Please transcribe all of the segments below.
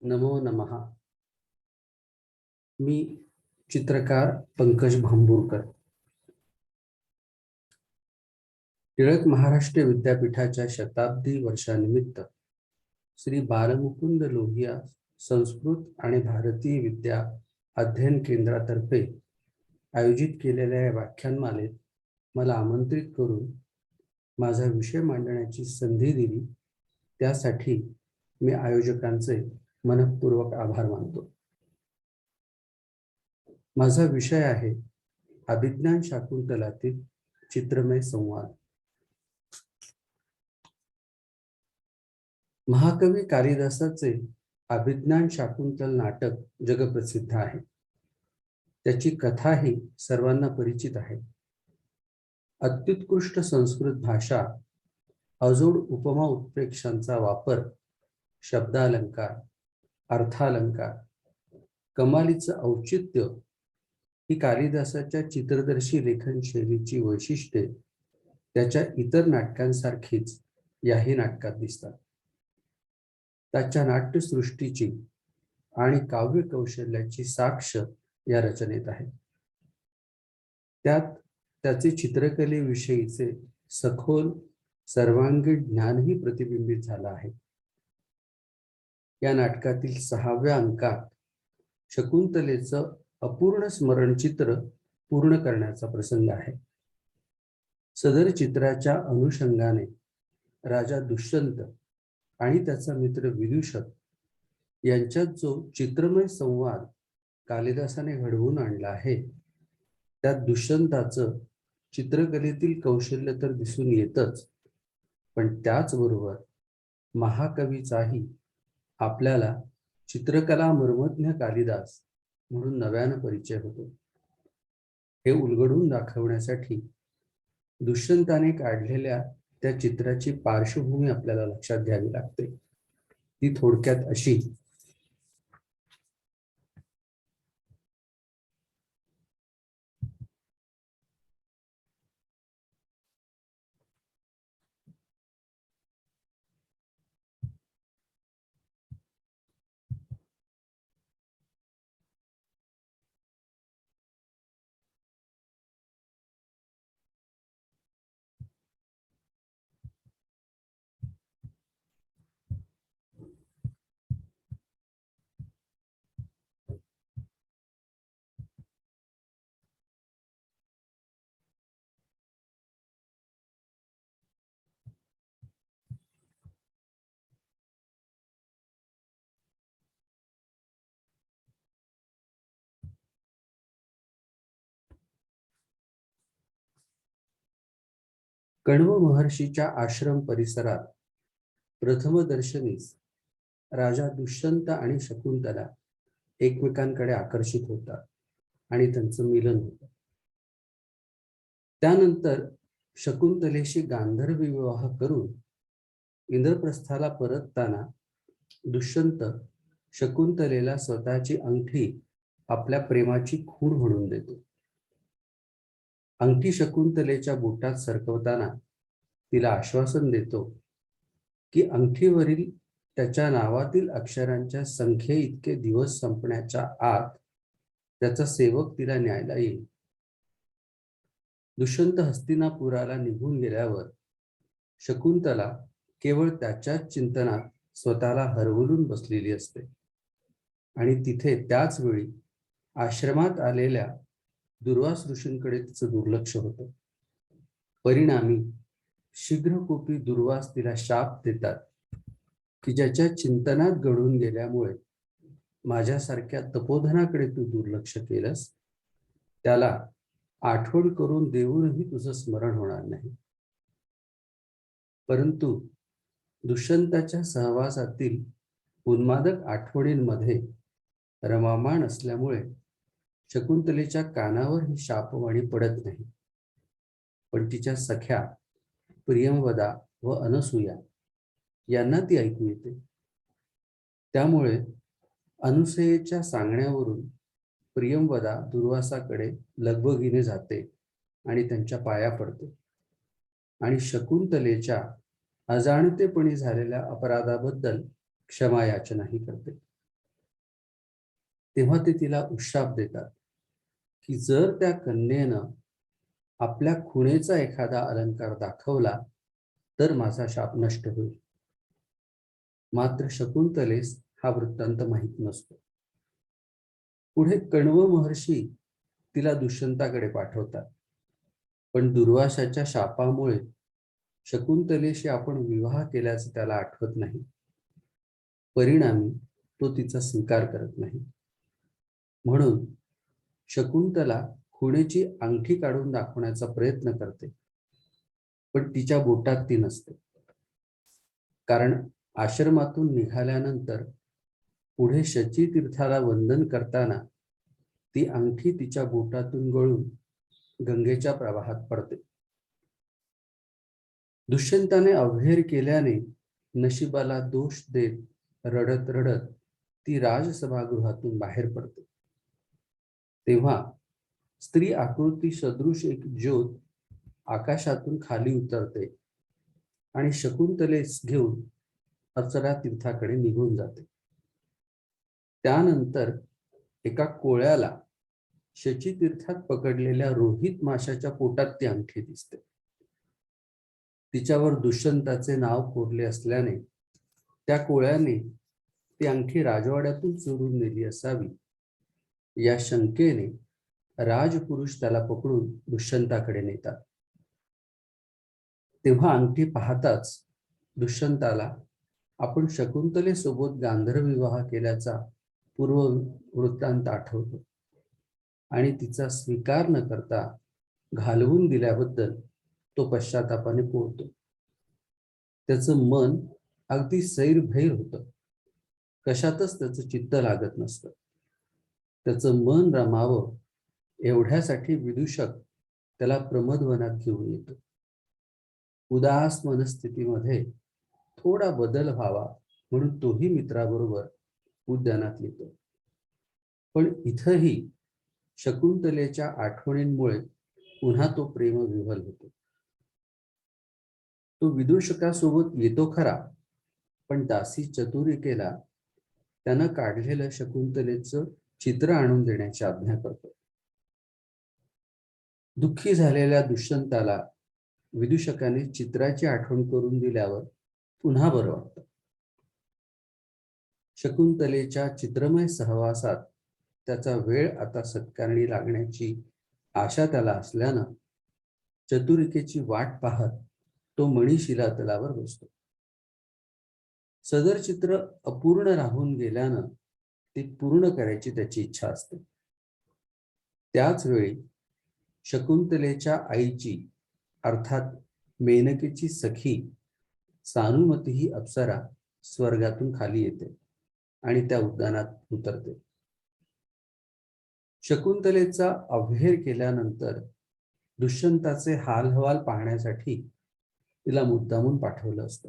नमो नमः. मी चित्रकार पंकज भांबुरकर. टिळक महाराष्ट्र विद्यापीठाच्या शताब्दी वर्षानिमित्त श्री बालमुकुंद लोहिया संस्कृत आणि भारतीय विद्या अध्ययन केंद्रातर्फे आयोजित केलेल्या या व्याख्यानमालेत मला आमंत्रित करून माझा विषय मांडण्याची संधी दिली, त्यासाठी मी आयोजकांचे मनःपूर्वक आभार मानतो. माझा विषय आहे अभिज्ञान शाकुंतलातील चित्रमय संवाद. महाकवी कालिदासाचे अभिज्ञान शाकुंतल नाटक जगप्रसिद्ध आहे. त्याची कथाही सर्वांना परिचित आहे. अत्युत्कृष्ट संस्कृत भाषा, अजोड उपमा उत्प्रेक्षांचा वापर, शब्दालंकार, अर्थालंकार, कमालीचं औचित्य ही कालिदासाच्या चित्रदर्शी लेखन शैलीची वैशिष्ट्ये त्याच्या इतर नाटकांसारखीच याही नाटकात दिसतात. त्याच्या नाट्यसृष्टीची आणि काव्य कौशल्याची साक्ष या रचनेत आहे. त्यात त्याचे चित्रकलेविषयीचे सखोल सर्वांगीण ज्ञानही प्रतिबिंबित झालं आहे. या नाटकातील 6व्या अंकात शकुंतलेचं अपूर्ण स्मरणचित्र पूर्ण करण्याचा प्रसंग आहे. सदर चित्राच्या अनुषंगाने राजा दुष्यंत आणि त्याचा मित्र विदूषक यांच्यात जो चित्रमय संवाद कालिदासाने घडवून आणला आहे, त्यात दुष्यंताचं चित्रकलेतील कौशल्य तर दिसून येतच, पण त्याचबरोबर महाकवीचाही आपल्याला चित्रकला मर्मज्ञ कालिदास म्हणून नव्यानं परिचय होतो. हे उलगडून दाखवण्यासाठी दुष्यंताने काढलेल्या त्या चित्राची पार्श्वभूमी आपल्याला लक्षात घ्यावी लागते. ती थोडक्यात अशी: कण्व महर्षीच्या आश्रम परिसरात प्रथमदर्शनीस राजा दुष्यंत आणि शकुंतला एकमेकांकडे आकर्षित होतात आणि त्यांचं मिलन होतं. त्यानंतर शकुंतलेशी गांधर्व विवाह करून इंद्रप्रस्थाला परतताना दुष्यंत शकुंतलेला स्वतःची अंगठी आपल्या प्रेमाची खूण म्हणून देतो. अंगठी शकुंतलेच्या बोटात सरकवताना तिला आश्वासन देतो की अंगठीवरील त्याच्या नावातील अक्षरांच्या संख्ये इतके दिवस संपण्याच्या आत त्याचा सेवक तिला न्यायला येईल. दुष्यंत हस्तिनापुराला निघून गेल्यावर शकुंतला केवळ त्याच्याच चिंतनात स्वतःला हरवून बसलेली असते आणि तिथे त्याच वेळी आश्रमात आलेल्या दुर्वास ऋषींकडे तिचं दुर्लक्ष होतं. परिणामी शीघ्रकोपी दुर्वास तिला शाप देतात की ज्याच्या चिंतनात घडून गेल्यामुळे माझ्यासारख्या तपोधनाकडे तू दुर्लक्ष केलंस, त्याला आठवण करून देऊनही तुझं स्मरण होणार नाही. परंतु दुष्यंताच्या सहवासातील उन्मादक आठवणींमध्ये रमामाण असल्यामुळे शकुंतलेच्या कानावर ही शापवाणी पडत नाही, पण तिच्या सख्या प्रियंवदा व अनसूया यांना ती ऐकू येते. त्यामुळे अनुसूयेच्या सांगण्यावरून प्रियंवदा दुर्वासाकडे लगबगीने जाते आणि त्यांच्या पाया पडते आणि शकुंतलेच्या अजाणतेपणी झालेल्या अपराधाबद्दल क्षमा याचनाही करते. तेव्हा ते तिला उशाप देतात की जर त्या कन्येनं आपल्या खुणेचा एखादा अलंकार दाखवला तर माझा शाप नष्ट होईल. मात्र शकुंतलेस हा वृत्तांत माहीत नसतो. पुढे कण्व महर्षी तिला दुष्यंताकडे पाठवतात, पण दुर्वासाच्या शापामुळे शकुंतलेशी आपण विवाह केल्याचं त्याला आठवत नाही. परिणामी तो तिचा स्वीकार करत नाही. म्हणून शकुंतला खुणेची अंगठी काढून दाखवण्याचा प्रयत्न करते, पण तिच्या बोटात ती नसते. कारण आश्रमातून निघाल्यानंतर पुढे शचीतीर्थाला वंदन करताना ती अंगठी तिच्या बोटातून गळून गंगेच्या प्रवाहात पडते. दुष्यंताने अवहेर केल्याने नशिबाला दोष देत रडत रडत ती राजसभागृहातून बाहेर पडते. तेव्हा स्त्री आकृती सदृश एक ज्योत आकाशातून खाली उतरते आणि शकुंतलेस घेऊन अचरा तीर्थाकडे निघून जाते. त्यानंतर एका कोळ्याला शचीतीर्थात पकडलेल्या रोहित माशाच्या पोटात ती अंगठी दिसते. तिच्यावर दुष्यंताचे नाव कोरले असल्याने त्या कोळ्याने ती अंगठी राजवाड्यातून चोरून नेली असावी या शंकेने राजपुरुष त्याला पकडून दुष्यंताकडे नेतात. तेव्हा अंगठी पाहताच दुष्यंताला आपण शकुंतलेसोबत गांधर्व विवाह केल्याचा पूर्व वृत्तांत आठवतो आणि तिचा स्वीकार न करता घालवून दिल्याबद्दल तो पश्चातापाने पोळतो. त्याचं मन अगदी सैरभैर होतं. कशातच त्याचं चित्त लागत नसतं. त्याचं मन रमावं एवढ्यासाठी विदूषक त्याला प्रमदवनात घेऊन येतो. उदास मनस्थितीमध्ये थोडा बदल व्हावा म्हणून तोही मित्राबरोबर उद्यानात येतो. पण इथंही शकुंतलेच्या आठवणींमुळे पुन्हा तो प्रेमविव्हल होतो. तो विदूषकासोबत येतो खरा, पण दासी चतुरिकेला त्यानं काढलेलं शकुंतलेचं चित्र आणून देण्याची आज्ञा करतो. दुःखी झालेल्या दुष्यंताला विदूषकाने चित्राची आठवण करून दिल्यावर पुन्हा बरं वाटतं. शकुंतलेच्या चित्रमय सहवासात त्याचा वेळ आता सत्कारणी लागण्याची आशा त्याला असल्यानं चतुरिकेची वाट पाहत तो मणिशिला तलावर बसतो. सदर चित्र अपूर्ण राहून गेल्यानं ते पूर्ण करायची त्याची इच्छा असते. त्याच वेळी शकुंतलेच्या आईची अर्थात मेनकेची सखी सानुमती ही अप्सरा स्वर्गातून खाली येते आणि त्या उद्यानात उतरते. शकुंतलेचा अवहेर केल्यानंतर दुष्यंताचे हालहवाल पाहण्यासाठी तिला मुद्दामून पाठवलं असतं.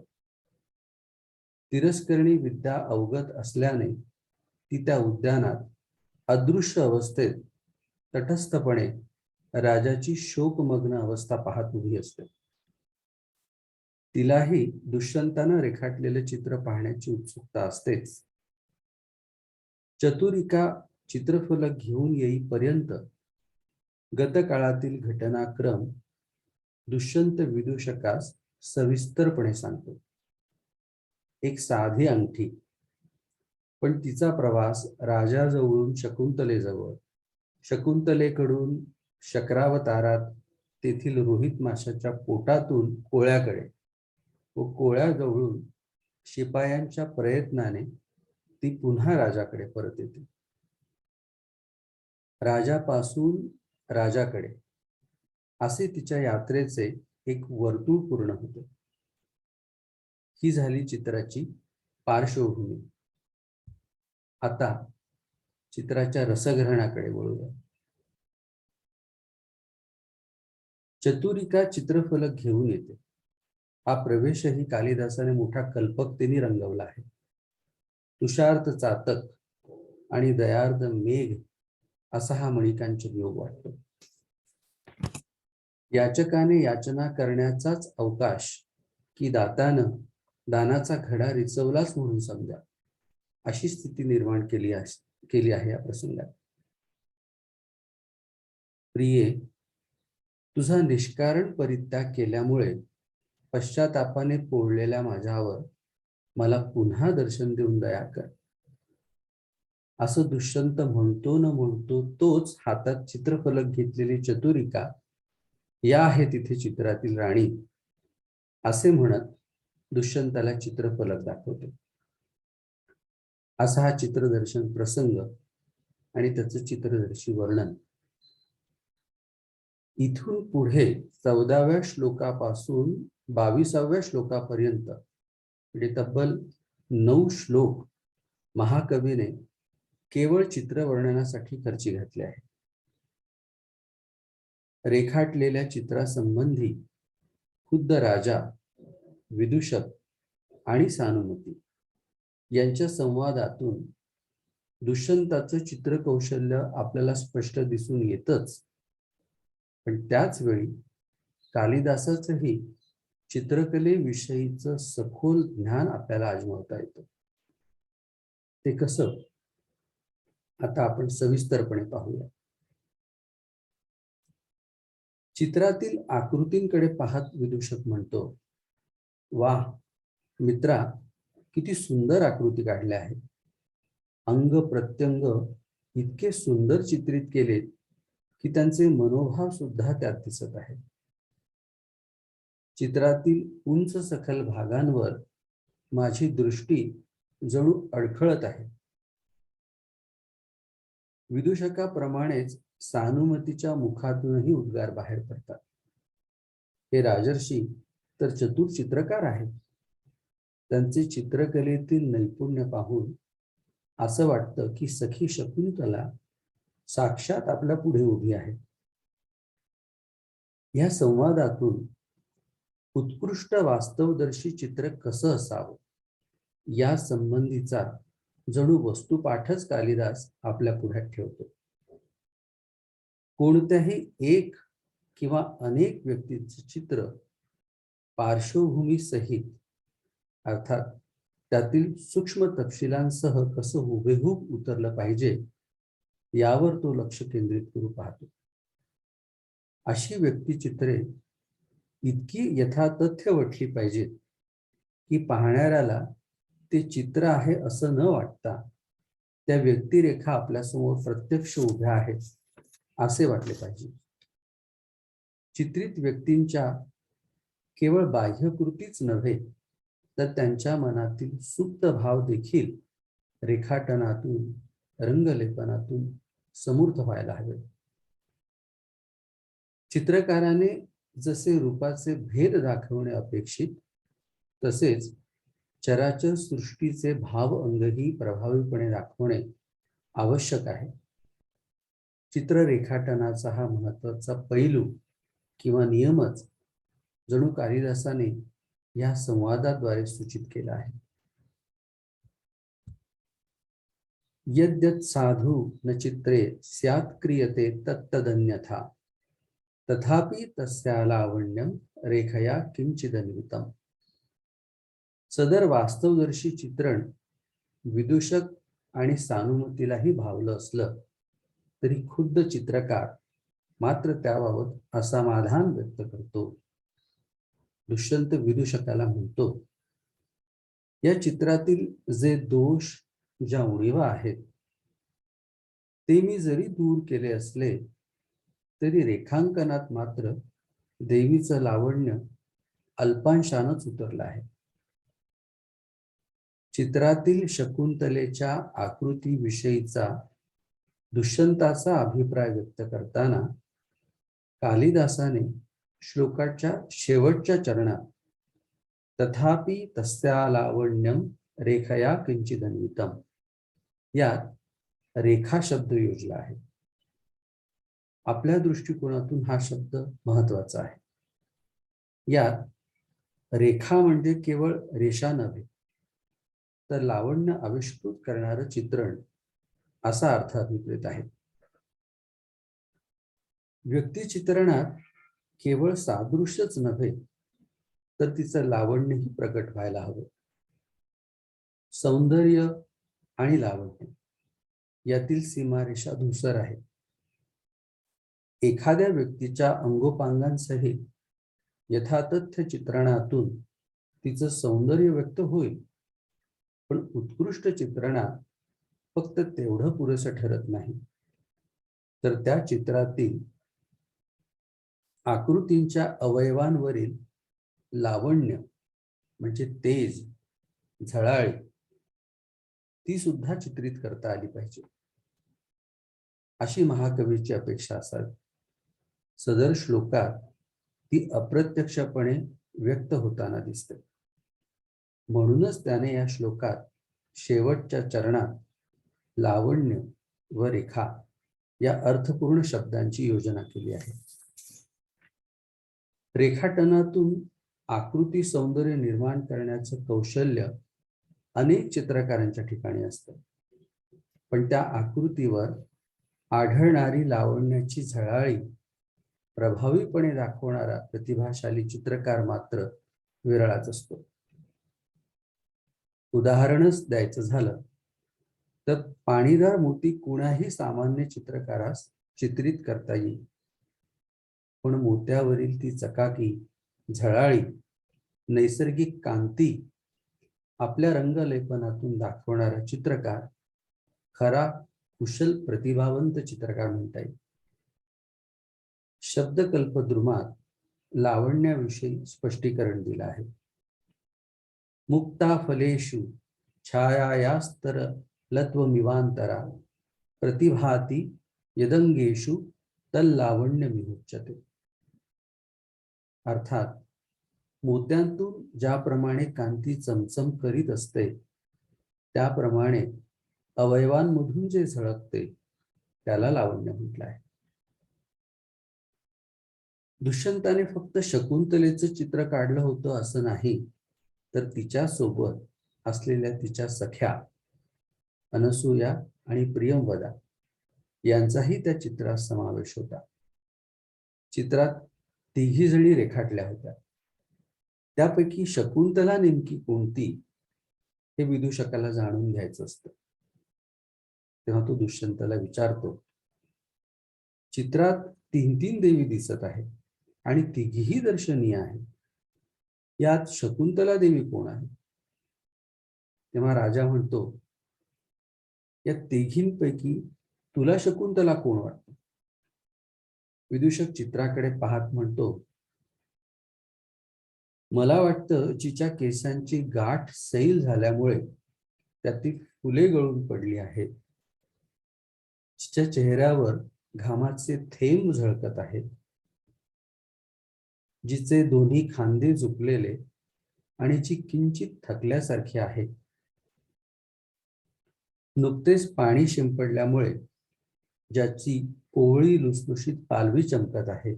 तिरस्करणी विद्या अवगत असल्याने ती त्या उद्यानात अदृश्य अवस्थेत तटस्थपणे राजाची शोकमग्न अवस्था पाहत उभी असते. तिलाही दुष्यंतानं रेखाटलेलं चित्र पाहण्याची उत्सुकता असतेच. चतुरिका चित्रफलक घेऊन येईपर्यंत गतकाळातील घटनाक्रम दुष्यंत विदूषकास सविस्तरपणे सांगतो. एक साधी अंगठी, पण तिचा प्रवास राजाजवळून शकुंतलेजवळ, शकुंतलेकडून शक्रावतारात तेथील रोहित माशाच्या पोटातून कोळ्याकडे व कोळ्याजवळून शिपायांच्या प्रयत्नाने ती पुन्हा राजाकडे परत येते. राजापासून राजाकडे असे तिच्या यात्रेचे एक वर्तुळ पूर्ण होते. ही झाली चित्राची पार्श्वभूमी. आता चित्राच्या रसग्रहणाकडे वळूया. चतुरिका चित्रफलक घेऊन येते. हा प्रवेशही कालिदासाने मोठा कल्पकतेने रंगवला आहे. तुषार्थ चातक आणि दयार्ध मेघ असा हा मणिकांचन योग वाटतो. याचकाने याचना करण्याचाच अवकाश की दानाचा घडा रिचवलाच म्हणून समजा, अशी स्थिती निर्माण केली केली आहे या प्रसंगात. प्रिये, तुझा निष्कारण परित्याग केल्यामुळे पश्चातापाने पोळलेल्या माझ्यावर मला पुन्हा दर्शन देऊन दया कर. असं दुष्यंत म्हणतो न म्हणतो तोच हातात चित्रफलक घेतलेली चतुरिका, या आहे तिथे चित्रातील राणी, असे म्हणत दुष्यंताला चित्रफलक दाखवते. असा हा चित्रदर्शन प्रसंग आणि त्याचं चित्रदर्शी वर्णन. इथून पुढे 14व्या श्लोकापासून 22व्या श्लोकापर्यंत म्हणजे तब्बल 9 श्लोक महाकवीने केवळ चित्रवर्णनासाठी खर्ची घातले आहे. रेखाटलेल्या चित्रासंबंधी खुद्द राजा, विदूषक आणि सानुमती यांच्या संवादातून दुष्यंताचं चित्रकौशल्य आपल्याला स्पष्ट दिसून येतच, पण त्याच वेळी कालिदासाचंही चित्रकलेविषयीचं सखोल ज्ञान आपल्याला अजमावता येतं. ते कसं, आता आपण सविस्तरपणे पाहूया. चित्रातील आकृतींकडे पाहत विदूषक म्हणतो, वाह मित्रा, किती सुंदर आकृती काढल्या आहेत. अंग प्रत्यंग इतके सुंदर चित्रित केलेत की त्यांचे मनोभाव सुद्धा त्यात दिसत आहेत. चित्रातील उंच सखल भागांवर माझी दृष्टी जणू अडखळत आहे. विदूषकाप्रमाणेच सानुमतीच्या मुखातूनही उद्गार बाहेर पडतात. हे राजर्षी तर चतुर चित्रकार आहेत. त्यांचे चित्रकलेतील नैपुण्य पाहून असं वाटतं की सखी शकुंतला साक्षात आपल्या पुढे उभी आहे. या संवादातून उत्कृष्ट वास्तवदर्शी चित्र कसं असावं या संबंधीचा जणू वस्तुपाठच कालिदास आपल्या पुढ्यात ठेवतो. कोणत्याही एक किंवा अनेक व्यक्तीचे चित्र पार्श्वभूमी सहित, अर्थात त्यातील सूक्ष्म तपशिलांसह कसं हुबेहूब उतरलं पाहिजे यावर तो लक्ष केंद्रित करू पाहतो. अशी व्यक्तिचित्रे इतकी यथातथ्य वठली पाहिजेत की पाहणाऱ्याला ते चित्र आहे असं न वाटता त्या व्यक्तिरेखा आपल्यासमोर प्रत्यक्ष उभ्या आहेत असे वाटले पाहिजे. चित्रित व्यक्तींच्या केवळ बाह्यकृतीच नव्हे तर त्यांच्या मनातील सुप्त भाव देखील रेखाटनातून, रंगलेपनातून समूर्त व्हायला हवे. चित्रकाराने जसे रूपाचे भेद दाखवणे अपेक्षित, तसेच चराचर सृष्टीचे भाव अंगही प्रभावीपणे दाखवणे आवश्यक आहे. चित्र रेखाटनाचा हा महत्वाचा पैलू किंवा नियमच जणू कालिदासाने या संवादाद्वारे सूचित केला आहे. यद्यत् साधु न चित्रे स्यात् क्रियते तत्तदन्यथा तथापि तस्या लावण्यम रेखया किंचिदन्वितम. सदर वास्तवदर्शी चित्रण विदूषक आणि सानुमतीलाही भावलं असलं तरी खुद्द चित्रकार मात्र त्याबाबत असमाधान व्यक्त करतो. दुष्यंत विदूषकाला म्हणतो, या चित्रातील जे दोष, ज्या उणीवा आहेत ते मी जरी दूर केले असले तरी रेखांकनात मात्र देवीचं लावण्य अल्पांशानच उतरलं आहे. चित्रातील शकुंतलेच्या आकृतीविषयीचा दुष्यंताचा अभिप्राय व्यक्त करताना कालिदासाने श्लोकाच्या शेवटच्या चरणात तथापि तस्या लावण्यम रेखया किंचिदन्वितम यात रेखा शब्द योजला आहे. आपल्या दृष्टिकोनातून हा शब्द महत्वाचा आहे. यात रेखा म्हणजे केवळ रेषा नव्हे तर लावण्य आविष्कृत करणारं चित्रण असा अर्थ अभिप्रेत आहे. व्यक्तिचित्रणात केवळ सादृश्यच नव्हे तर तिचं लावण्यही प्रकट व्हायला हवं. सौंदर्य आणि लावण्य यातील सीमारेषा धूसर आहे. एखाद्या व्यक्तीच्या अंगोपांगांसहित यथातथ्य चित्रणातून तिचं सौंदर्य व्यक्त होईल, पण उत्कृष्ट चित्रणात फक्त तेवढं पुरेसं ठरत नाही, तर त्या चित्रातील आकृतींच्या अवयवांवरील लावण्य म्हणजे तेज, झळाळी ती सुद्धा चित्रित करता आली पाहिजे, अशी महाकवीची अपेक्षा असावी. सदर श्लोकात ती अप्रत्यक्षपणे व्यक्त होताना दिसते. म्हणूनच त्याने या श्लोकात शेवटच्या चरणात लावण्य व रेखा या अर्थपूर्ण शब्दांची योजना केली आहे. रेखाटनातून आकृती सौंदर्य निर्माण करण्याचं कौशल्य अनेक चित्रकारांच्या ठिकाणी असतं, पण त्या आकृतीवर आढळणारी लावण्याची झळाळी प्रभावीपणे दाखवणारा प्रतिभाशाली चित्रकार मात्र विरळाच असतो. उदाहरणच द्यायचं झालं तर पाणीदार मोती कुणाही सामान्य चित्रकारास चित्रित करता येईल, पण मोत्यावरील ती चकाकी, झळाळी, नैसर्गिक कांती आपल्या रंगलेपनातून दाखवणारा चित्रकार खरा कुशल प्रतिभावंत चित्रकार म्हणता येईल. शब्दकल्पद्रुमात लावण्याविषयी स्पष्टीकरण दिलं आहे. मुक्ता फलेषु छायायास्तर लत्वमिवांतरा प्रतिभाती यदंगेषु तल्लावण्यमिहोच्यते. अर्थात मोत्यांतून ज्याप्रमाणे कांती चमचम करीत असते, त्याप्रमाणे अवयवांमधून जे झळकते त्याला लावण्य म्हटलं आहे. दुष्यंताने फक्त शकुंतलेचं चित्र काढलं होतं असं नाही, तर तिच्या सोबत असलेल्या तिच्या सख्या अनसूया आणि प्रियंवदा यांचाही त्या चित्रात समावेश होता. चित्रात तिघी जणी रेखाटल्या होत्या. त्यापैकी शकुंतला नेमकी कोणती हे विदूषकाला जाणून घ्यायचं असतं. तेव्हा तो दुष्यंताला विचारतो. चित्रात 3 देवी दिसत आहेत आणि तिघीही दर्शनीय आहेत. यात शकुंतला देवी कोण आहे? तेव्हा राजा म्हणतो, या तिघींपैकी तुला शकुंतला कोण वाटतो? विदूषक चित्राकडे पाहत म्हणतो, मला वाटतं जिच्या केसांची गाठ सैल झाल्यामुळे त्यातील फुले गळून पडली आहेत, जिच्या चेहऱ्यावर घामाचे थेंब झळकत आहेत, जिचे दोन्ही खांदे झुकलेले आणि जी किंचित थकल्यासारखी आहे, नुकतेच पाणी शिंपडल्यामुळे ज्याची कोवळी लुसलुशीत पालवी चमकत आहे,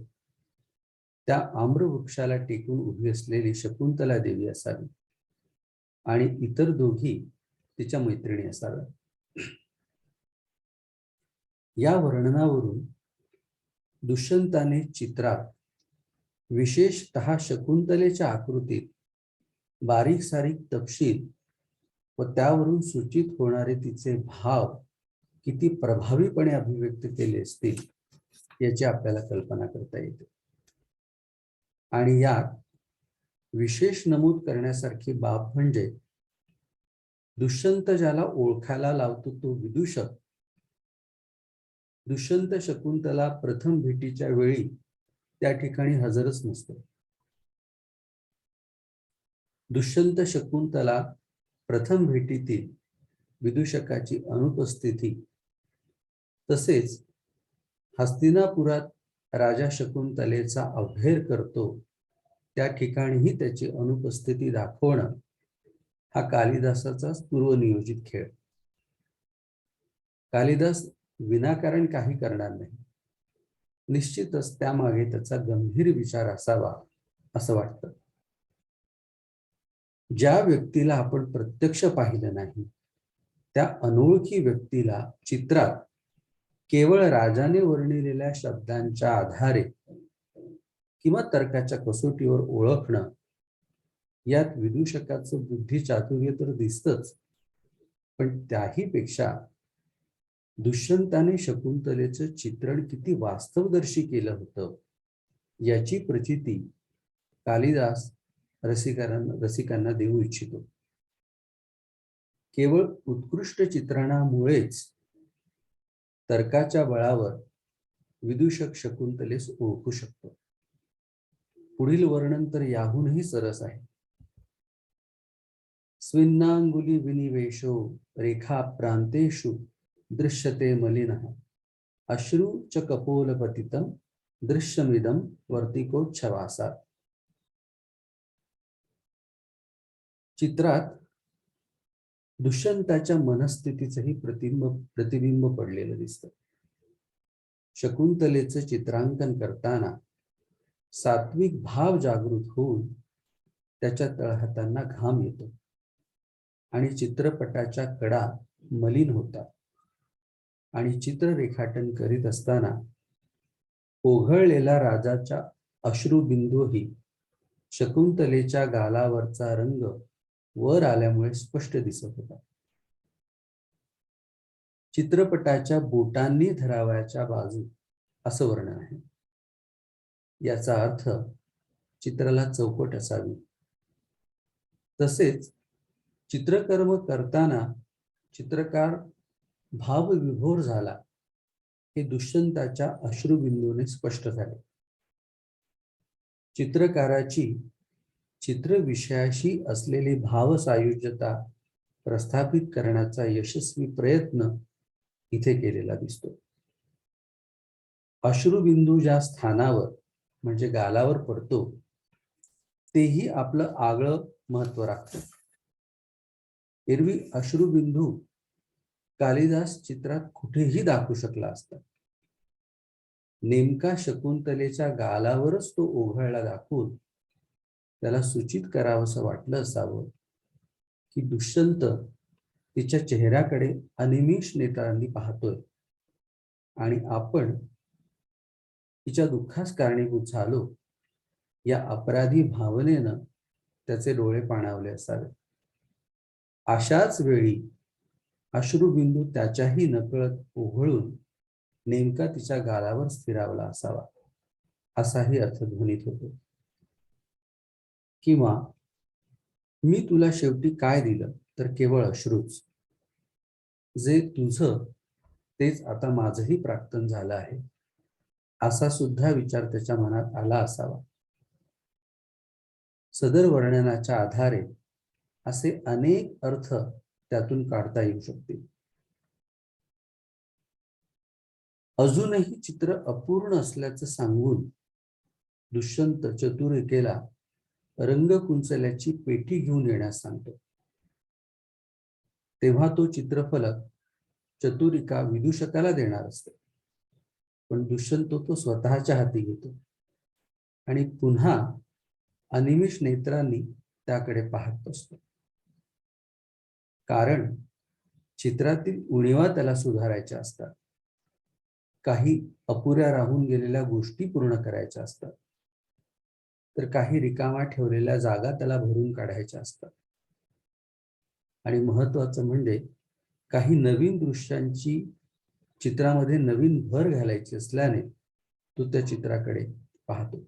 त्या आम्रवृक्षाला टेकून उभी असलेली शकुंतला देवी असावी आणि इतर दोघी तिच्या मैत्रिणी असाव्या. या वर्णनावरून दुष्यंताने चित्रात विशेषतः शकुंतलेच्या आकृतीत बारीक सारीक तपशील व त्यावरून सूचित होणारे तिचे भाव किती प्रभावीपणे अभिव्यक्त केले असतील याची आपल्याला कल्पना करता येते. आणि यात विशेष नमूद करण्यासारखी बाब म्हणजे दुष्यंत ज्याला ओळखायला लावतो तो विदूषक, दुष्यंत शकुंतला प्रथम भेटीच्या वेळी त्या ठिकाणी हजरच नसतो. दुष्यंत शकुंतला प्रथम भेटीतील विदूषकाची अनुपस्थिती, तसेच हस्तिनापुरात राजा शकुंतलेचा अभेर करतो त्या ठिकाणीही त्याची अनुपस्थिती दाखवणं हा कालिदासाचा पूर्वनियोजित खेळ. कालिदास विनाकारण काही करणार नाही. निश्चितच त्यामागे त्याचा गंभीर विचार असावा असं वाटतं. ज्या व्यक्तीला आपण प्रत्यक्ष पाहिलं नाही, त्या अनोळखी व्यक्तीला चित्रात केवळ राजाने वर्णिलेल्या शब्दांच्या आधारे किंवा तर्काच्या कसोटीवर ओळखणं, यात विदूषकाचं बुद्धी चातुर्य तर दिसतच, पण त्याही पेक्षा दुष्यंताने शकुंतलेचं चित्रण किती वास्तवदर्शी केलं होतं याची प्रचिती कालिदास रसिकांना देऊ इच्छितो. केवळ उत्कृष्ट चित्रणामुळेच तर्काच्या बळावर विदूषक शकुंतलेस ओळखू शकतो. पुढील वर्णन तर याहूनही सरस आहे. स्विन्नांगुली विनिवेशो रेखा प्रांतेषु दृश्यते मलिनः अश्रु च कपोलपतितं दृश्यमिदं वर्तिकोच्छवासात्. चित्रात दुष्यंताच्या मनस्थितीचंही प्रतिबिंब पडलेलं दिसतं. शकुंतलेचं चित्रांकन करताना सात्विक भाव जागृत होऊन त्याच्या तळहातांना घाम येतो आणि चित्रपटाच्या कडा मलिन होतात आणि चित्र रेखाटन करीत असताना ओघळलेला राजाच्या अश्रुबिंदूही शकुंतलेच्या गालावरचा रंग वर आल्यामुळे स्पष्ट दिसत होता. चित्रपटाच्या बोटांनी धरावयाच्या बाजू असं वर्णन आहे. याचा अर्थ चित्राला चौकट असावी. तसेच चित्रकर्म करताना चित्रकार भावविभोर झाला हे दुष्यंताच्या अश्रुबिंदूने स्पष्ट झाले. चित्रकाराची चित्रविषयाशी असलेली भावसायुज्यता प्रस्थापित करण्याचा यशस्वी प्रयत्न इथे केलेला दिसतो. अश्रुबिंदू ज्या स्थानावर म्हणजे गालावर पडतो तेही आपलं आगळं महत्व राखतं. एरवी अश्रुबिंदू कालिदास चित्रात कुठेही दाखवू शकला असता. नेमका शकुंतलेच्या गालावरच तो ओघळला दाखवून त्याला सूचित करावंसं वाटलं असावं की दुष्यंत तिच्या चेहऱ्याकडे अनिमिष नेत्रांनी पाहतोय आणि आपण तिच्या दुःखास कारणीभूत झालो या अपराधी भावनेनं त्याचे डोळे पाणावले असावे. अशाच वेळी अश्रुबिंदू त्याच्याही नकळत ओघळून नेमका तिच्या गालावर स्थिरावला असावा असाही अर्थ ध्वनित होतो. किंवा मी तुला शेवटी काय दिलं तर केवळ अश्रूच, जे तुझं तेच आता माझंही प्राक्तन झालं आहे असा सुद्धा विचार त्याच्या मनात आला असावा. सदर वर्णनाच्या आधारे असे अनेक अर्थ त्यातून काढता येऊ शकतील. अजूनही चित्र अपूर्ण असल्याचं सांगून दुष्यंत चतुरिकेला रंगकुंचल्याची पेटी घेऊन येण्यास सांगतो. तेव्हा तो चित्रफलक चतुरिका विदूषकाला देणार असते, पण दुष्यंत तो स्वतःच्या हाती घेतो आणि पुन्हा अनिमिष नेत्रांनी त्याकडे पाहत बसतो. कारण चित्रातील उणीवा त्याला सुधारायच्या असतात, काही अपुऱ्या राहून गेलेल्या गोष्टी पूर्ण करायच्या असतात, तर काही रिकामा ठेवलेल्या जागा त्याला भरून काढायच्या असतात. आणि महत्वाचं म्हणजे काही नवीन दृश्यांची चित्रामध्ये नवीन भर घालायची असल्याने तो त्या चित्राकडे पाहतो.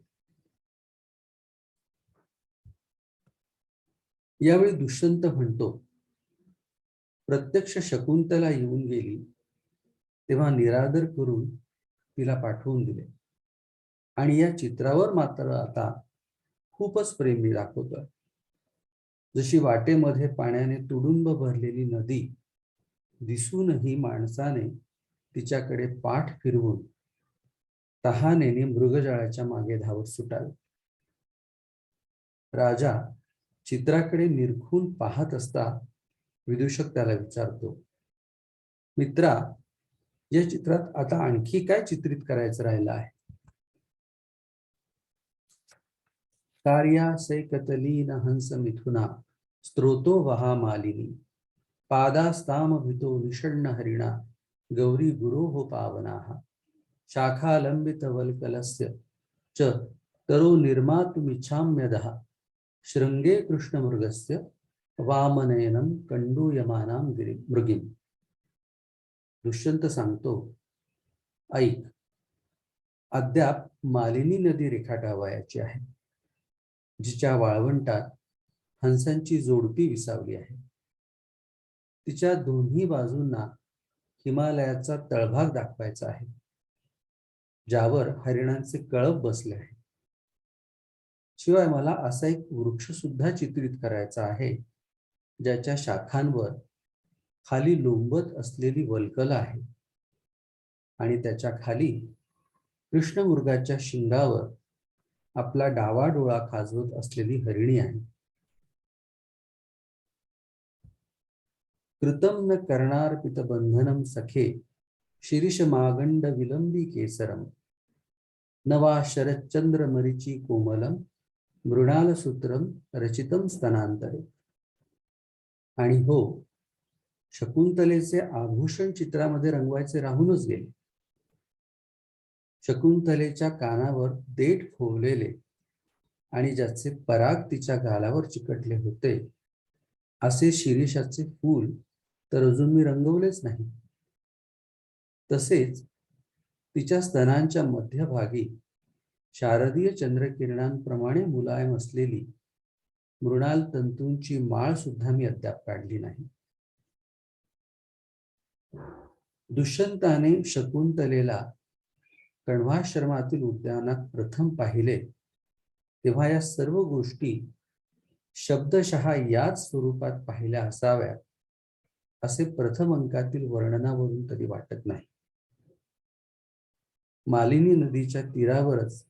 यावेळी दुष्यंत म्हणतो, प्रत्यक्ष शकुंतला येऊन गेली तेव्हा निरादर करून तिला पाठवून दिले आणि या चित्रावर मात्र आता खूपच प्रेम मी दाखवतोय. जशी वाटेमध्ये पाण्याने तुडुंब भरलेली नदी दिसूनही माणसाने तिच्याकडे पाठ फिरवून तहानेने मृगजळाच्या मागे धावत सुटावे. राजा चित्राकडे निरखून पाहत असता विदूषक त्याला विचारतो, मित्रा, या चित्रात आता आणखी काय चित्रित करायचं राहिलं आहे? कार्यासैकतलीन हंस मिथुना स्त्रोतो वहा मालिनी पादास्ताम भितो निषण्ण हरिणा गौरी गुरोः पावनाः शाखालंबित वल्कलस्य च तरो निर्मातुमिच्छाम्यदः शृंगे कृष्णमृगस्य वामनयनं कंडूयमानां मृगिम्. दुष्यंत सांगतो, ऐक, अद्याप मालिनी नदी रेखाटावयाची आहे, जिच्या वाळवंटात हंसांची जोडपी विसावली आहे. तिच्या दोन्ही बाजूंना हिमालयाचा तळभाग दाखवायचा आहे, ज्यावर हरिणांचे कळप बसले आहे. शिवाय मला असा एक वृक्ष सुद्धा चित्रित करायचा आहे, ज्याच्या शाखांवर खाली लोंबत असलेली वल्कलं आहे आणि त्याच्या खाली कृष्णमृगाच्या शिंगावर आपला डावा डोळा खाजवत असलेली हरिणी आहे. कृतं न कर्णार्पित बंधनम सखे शिरीष मागंड विलंबी केसरम नवा शरच्चंद्र मरीची कोमलम मृणाल सूत्रम रचितम स्तनांतरे. आणि हो, शकुंतलेचे आभूषण चित्रामध्ये रंगवायचे राहूनच गेले. शकुंतलेच्या कानावर देठ फोवलेले आणि ज्याचे पराग तिच्या गालावर चिकटले होते, असे शिरीषाचे फूल तर अजून मी रंगवलेच नाही. तसेच तिच्या स्तनांच्या मध्यभागी शारदीय चंद्रकिरणांप्रमाणे मुलायम असलेली मृणाल तंतूंची माळ सुद्धा मी अद्याप काढली नाही. दुष्यंताने शकुंतलेला कण्वाश्रमातील उद्यानात प्रथम पाहिले तेव्हा या सर्व गोष्टी शब्दशः याच स्वरूपात पाहिल्या असाव्यात असे प्रथम अंकातील वर्णनावरून तरी वाटत नाही. मालिनी नदीच्या तीरावरच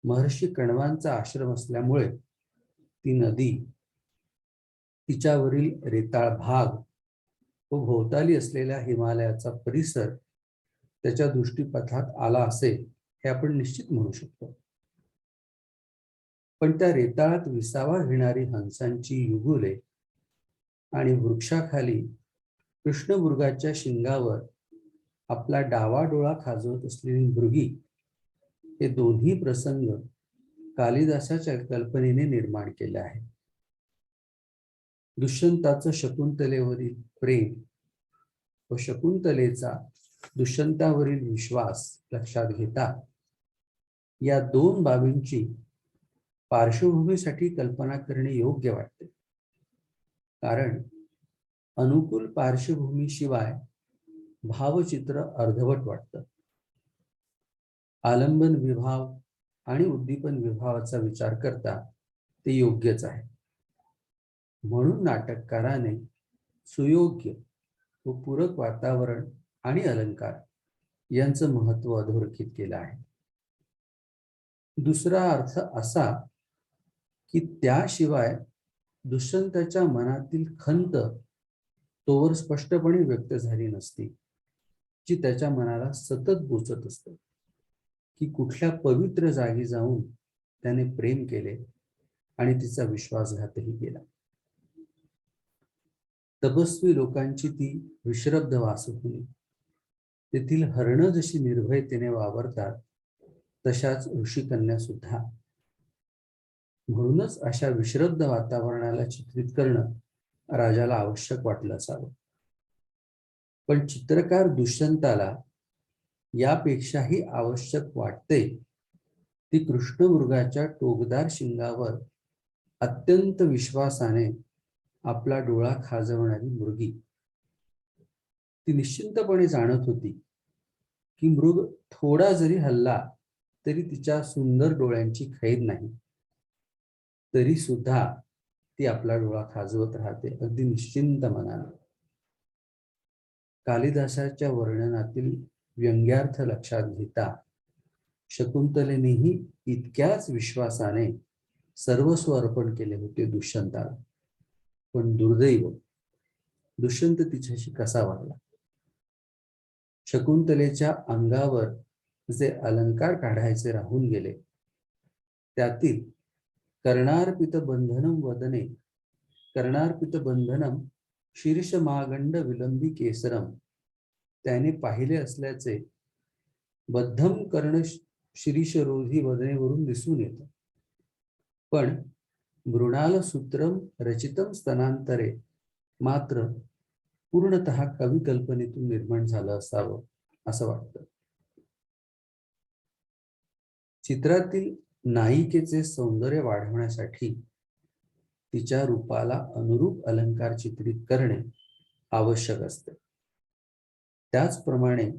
महर्षी कण्वांचा आश्रम असल्यामुळे ती नदी, तिच्यावरील रेताळ भाग व भोवताली असलेल्या हिमालयाचा परिसर त्याच्या दृष्टीपथात आला असेल हे आपण निश्चित म्हणू शकतो. पण त्या रेताळात विसावा घेणारी हंसांची युगुले आणि वृक्षाखाली कृष्णमृगाच्या शिंगावर आपला डावा डोळा खाजवत असलेली मृगी, हे दोन्ही प्रसंग कालिदासाच्या कल्पनेने निर्माण केले आहे. दुष्यंताचं शकुंतलेवरील प्रेम व शकुंतलेचा दुष्यंतावरील विश्वास लक्षात घेता या दोन बाबींची पार्श्वभूमीसाठी कल्पना करणे योग्य वाटते. कारण अनुकूल पार्श्वभूमीशिवाय भावचित्र अर्धवट वाटतं. आलंबन विभाव आणि उद्दीपन विभावाचा विचार करता ते योग्यच आहे. म्हणून नाटककाराने सुयोग्य व पूरक वातावरण आणि अलंकार यांचं महत्व अधोरेखित केलं आहे. दुसरा अर्थ असा की त्याशिवाय दुष्यंताच्या मनातील खंत तोवर स्पष्टपणे व्यक्त झाली नसती, जी त्याच्या मनाला सतत बोचत असते की कुठल्या पवित्र जागी जाऊन त्याने प्रेम केले आणि तिचा विश्वासघातही केला. तपस्वी लोकांची ती विश्रब्ध वासभूमी, तेथील हरणं जशी निर्भयतेने वावरतात तशाच ऋषिकन्या सुद्धा. म्हणूनच अशा विश्रब्ध वातावरणाला चित्रित करणं राजाला आवश्यक वाटलं असावं. पण चित्रकार दुष्यंताला यापेक्षाही आवश्यक वाटते ती कृष्णमृगाच्या टोकदार शिंगावर अत्यंत विश्वासाने आपला डोळा खाजवणारी मृगी. ती निश्चिंतपणे जाणत होती की मृग थोडा जरी हल्ला तरी तिच्या सुंदर डोळ्यांची खैर नाही. तरी सुद्धा ती आपला डोळा खाजवत राहते, अगदी निश्चिंत मनाने. कालिदासाच्या वर्णनातील व्यंग्यार्थ लक्षात घेता शकुंतलेनेही इतक्याच विश्वासाने सर्वस्व अर्पण केले होते दुष्यंताला. पण दुर्दैव, दुष्यंत तिच्याशी कसा वागला. शकुंतलेच्या अंगावर जे अलंकार काढायचे राहून गेले त्यातील कर्णार्पित बंधनम वदने कर्णार्पित बंधनम शीर्ष मागंड विलंबी केसरम त्याने पाहिले असल्याचे बद्धम कर्ण शिरीषरोधी वदनेवरून दिसून येतं. पण मृणाल सूत्रम रचितम स्तनांतरे मात्र पूर्णतः कवी कल्पनेतून निर्माण झालं असावं असं वाटतं. चित्रातील नायिकेचे सौंदर्य वाढवण्यासाठी तिच्या रूपाला अनुरूप अलंकार चित्रित करणे आवश्यक असते. त्याचप्रमाणे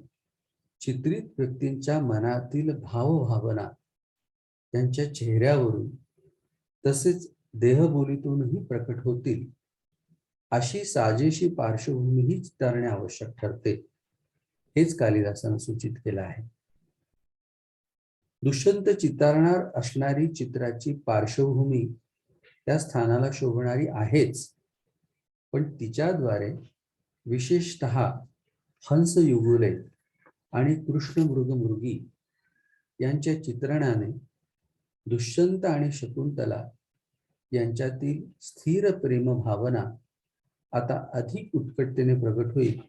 चित्रित व्यक्तींच्या मनातील भावभावना त्यांच्या चेहऱ्यावरून तसेच देहबोलीतूनही प्रकट होतील अशी साजेशी पार्श्वभूमीही चितारणे आवश्यक ठरते, हेच कालिदासानं सूचित केलं आहे. दुष्यंत चितारणार असणारी चित्राची पार्श्वभूमी त्या स्थानाला शोभणारी आहेच, पण तिच्याद्वारे विशेषतः हंस युगुले आणि कृष्ण मृगी यांच्या चित्रणाने दुष्यंत आणि शकुंतला यांच्यातील स्थिर प्रेम भावना आता अधिक उत्कटतेने प्रगट होईल